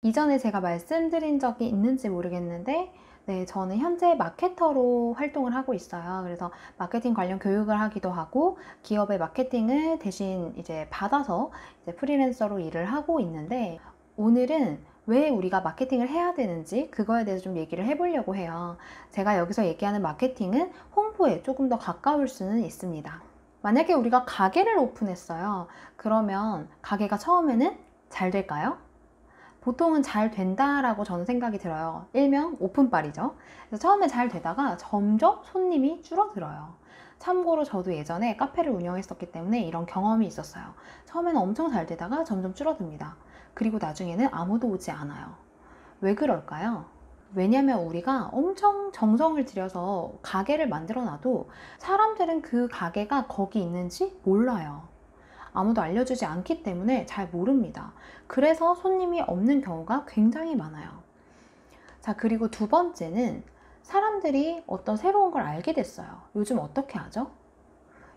이전에 제가 말씀드린 적이 있는지 모르겠는데, 네, 저는 현재 마케터로 활동을 하고 있어요. 그래서 마케팅 관련 교육을 하기도 하고, 기업의 마케팅을 대신 이제 받아서 이제 프리랜서로 일을 하고 있는데, 오늘은 왜 우리가 마케팅을 해야 되는지 그거에 대해서 좀 얘기를 해보려고 해요. 제가 여기서 얘기하는 마케팅은 홍보에 조금 더 가까울 수는 있습니다. 만약에 우리가 가게를 오픈했어요. 그러면 가게가 처음에는 잘 될까요? 보통은 잘 된다라고 저는 생각이 들어요. 일명 오픈빨이죠. 그래서 처음에 잘 되다가 점점 손님이 줄어들어요. 참고로 저도 예전에 카페를 운영했었기 때문에 이런 경험이 있었어요. 처음에는 엄청 잘 되다가 점점 줄어듭니다. 그리고 나중에는 아무도 오지 않아요. 왜 그럴까요? 왜냐면 우리가 엄청 정성을 들여서 가게를 만들어 놔도 사람들은 그 가게가 거기 있는지 몰라요. 아무도 알려주지 않기 때문에 잘 모릅니다. 그래서 손님이 없는 경우가 굉장히 많아요. 자, 그리고 두 번째는 사람들이 어떤 새로운 걸 알게 됐어요. 요즘 어떻게 하죠?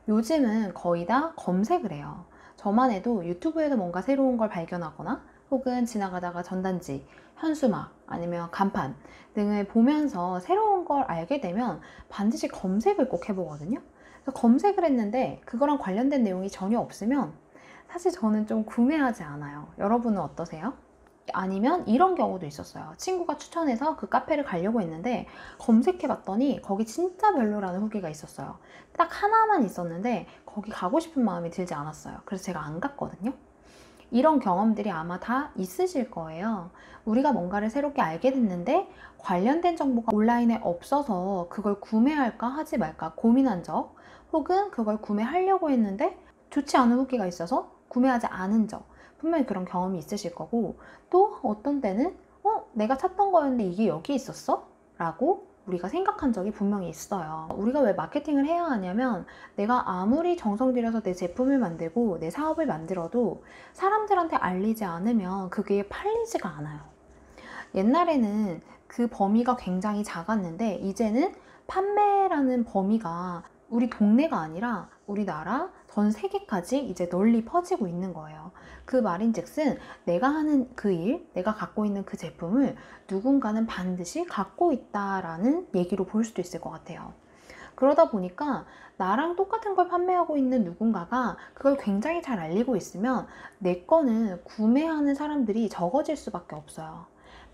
요즘은 거의 다 검색을 해요. 저만 해도 유튜브에서 뭔가 새로운 걸 발견하거나 혹은 지나가다가 전단지, 현수막, 아니면 간판 등을 보면서 새로운 걸 알게 되면 반드시 검색을 꼭 해보거든요. 그래서 검색을 했는데 그거랑 관련된 내용이 전혀 없으면 사실 저는 좀 구매하지 않아요. 여러분은 어떠세요? 아니면 이런 경우도 있었어요. 친구가 추천해서 그 카페를 가려고 했는데 검색해봤더니 거기 진짜 별로라는 후기가 있었어요. 딱 하나만 있었는데 거기 가고 싶은 마음이 들지 않았어요. 그래서 제가 안 갔거든요. 이런 경험들이 아마 다 있으실 거예요. 우리가 뭔가를 새롭게 알게 됐는데 관련된 정보가 온라인에 없어서 그걸 구매할까 하지 말까 고민한 적, 혹은 그걸 구매하려고 했는데 좋지 않은 후기가 있어서 구매하지 않은 적, 분명히 그런 경험이 있으실 거고, 또 어떤 때는 내가 찾던 거였는데 이게 여기 있었어? 라고 우리가 생각한 적이 분명히 있어요. 우리가 왜 마케팅을 해야 하냐면, 내가 아무리 정성 들여서 내 제품을 만들고 내 사업을 만들어도 사람들한테 알리지 않으면 그게 팔리지가 않아요. 옛날에는 그 범위가 굉장히 작았는데 이제는 판매라는 범위가 우리 동네가 아니라 우리나라 전 세계까지 이제 널리 퍼지고 있는 거예요. 그 말인즉슨 내가 하는 그 일, 내가 갖고 있는 그 제품을 누군가는 반드시 갖고 있다라는 얘기로 볼 수도 있을 것 같아요. 그러다 보니까 나랑 똑같은 걸 판매하고 있는 누군가가 그걸 굉장히 잘 알리고 있으면 내 거는 구매하는 사람들이 적어질 수밖에 없어요.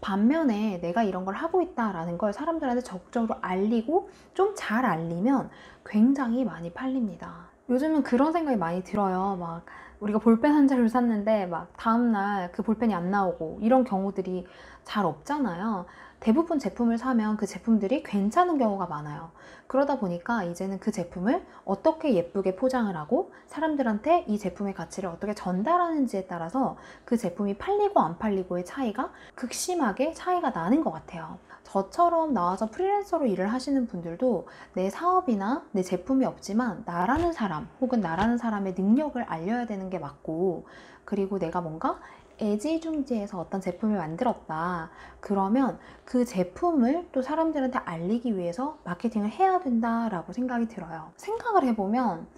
반면에 내가 이런 걸 하고 있다라는 걸 사람들한테 적극적으로 알리고 좀 잘 알리면 굉장히 많이 팔립니다. 요즘은 그런 생각이 많이 들어요. 막 우리가 볼펜 한 자루를 샀는데 막 다음날 그 볼펜이 안 나오고 이런 경우들이 잘 없잖아요. 대부분 제품을 사면 그 제품들이 괜찮은 경우가 많아요. 그러다 보니까 이제는 그 제품을 어떻게 예쁘게 포장을 하고 사람들한테 이 제품의 가치를 어떻게 전달하는지에 따라서 그 제품이 팔리고 안 팔리고의 차이가 극심하게 차이가 나는 것 같아요. 저처럼 나와서 프리랜서로 일을 하시는 분들도 내 사업이나 내 제품이 없지만 나라는 사람 혹은 나라는 사람의 능력을 알려야 되는 게 맞고, 그리고 내가 뭔가 애지중지해서 어떤 제품을 만들었다 그러면 그 제품을 또 사람들한테 알리기 위해서 마케팅을 해야 된다라고 생각이 들어요. 생각을 해보면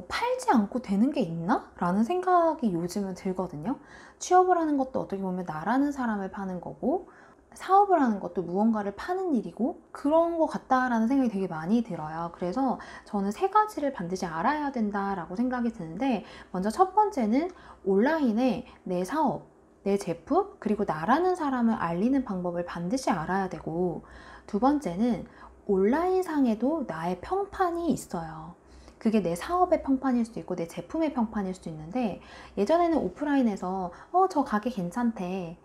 팔지 않고 되는 게 있나? 라는 생각이 요즘은 들거든요. 취업을 하는 것도 어떻게 보면 나라는 사람을 파는 거고, 사업을 하는 것도 무언가를 파는 일이고, 그런 것 같다라는 생각이 되게 많이 들어요. 그래서 저는 세 가지를 반드시 알아야 된다라고 생각이 드는데, 먼저 첫 번째는 온라인에 내 사업, 내 제품, 그리고 나라는 사람을 알리는 방법을 반드시 알아야 되고, 두 번째는 온라인상에도 나의 평판이 있어요. 그게 내 사업의 평판일 수도 있고 내 제품의 평판일 수도 있는데, 예전에는 오프라인에서 저 가게 괜찮대,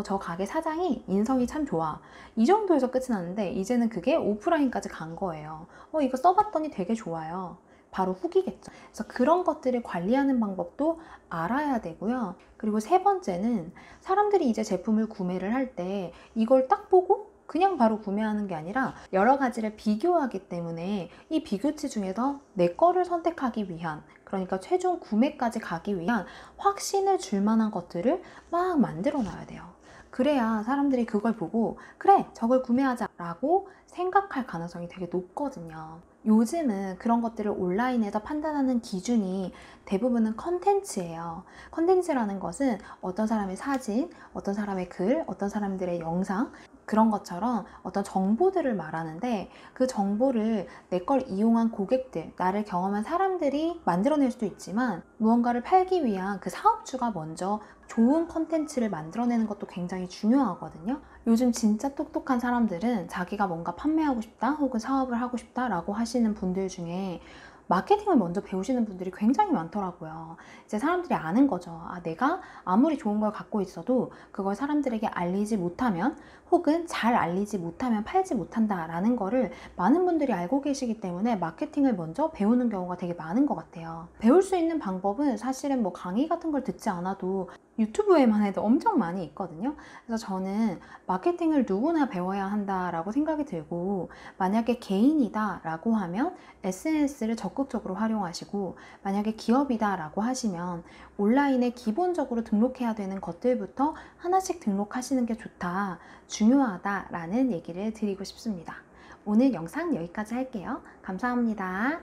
저 가게 사장이 인성이 참 좋아, 이 정도에서 끝이 났는데 이제는 그게 오프라인까지 간 거예요. 이거 써봤더니 되게 좋아요. 바로 후기겠죠. 그래서 그런 것들을 관리하는 방법도 알아야 되고요. 그리고 세 번째는 사람들이 이제 제품을 구매를 할 때 이걸 딱 보고 그냥 바로 구매하는 게 아니라 여러 가지를 비교하기 때문에 이 비교치 중에서 내 거를 선택하기 위한, 그러니까 최종 구매까지 가기 위한 확신을 줄 만한 것들을 막 만들어 놔야 돼요. 그래야 사람들이 그걸 보고 그래, 저걸 구매하자 라고 생각할 가능성이 되게 높거든요. 요즘은 그런 것들을 온라인에서 판단하는 기준이 대부분은 컨텐츠예요. 컨텐츠라는 것은 어떤 사람의 사진, 어떤 사람의 글, 어떤 사람들의 영상, 그런 것처럼 어떤 정보들을 말하는데, 그 정보를 내 걸 이용한 고객들, 나를 경험한 사람들이 만들어낼 수도 있지만, 무언가를 팔기 위한 그 사업주가 먼저 좋은 컨텐츠를 만들어내는 것도 굉장히 중요하거든요. 요즘 진짜 똑똑한 사람들은 자기가 뭔가 판매하고 싶다 혹은 사업을 하고 싶다라고 하시는 분들 중에 마케팅을 먼저 배우시는 분들이 굉장히 많더라고요. 이제 사람들이 아는 거죠. 아, 내가 아무리 좋은 걸 갖고 있어도 그걸 사람들에게 알리지 못하면, 혹은 잘 알리지 못하면 팔지 못한다라는 거를 많은 분들이 알고 계시기 때문에 마케팅을 먼저 배우는 경우가 되게 많은 것 같아요. 배울 수 있는 방법은 사실은 뭐 강의 같은 걸 듣지 않아도 유튜브에만 해도 엄청 많이 있거든요. 그래서 저는 마케팅을 누구나 배워야 한다라고 생각이 들고, 만약에 개인이다 라고 하면 SNS를 적극적으로 활용하시고, 만약에 기업이다 라고 하시면 온라인에 기본적으로 등록해야 되는 것들부터 하나씩 등록하시는 게 좋다, 중요하다 라는 얘기를 드리고 싶습니다. 오늘 영상 여기까지 할게요. 감사합니다.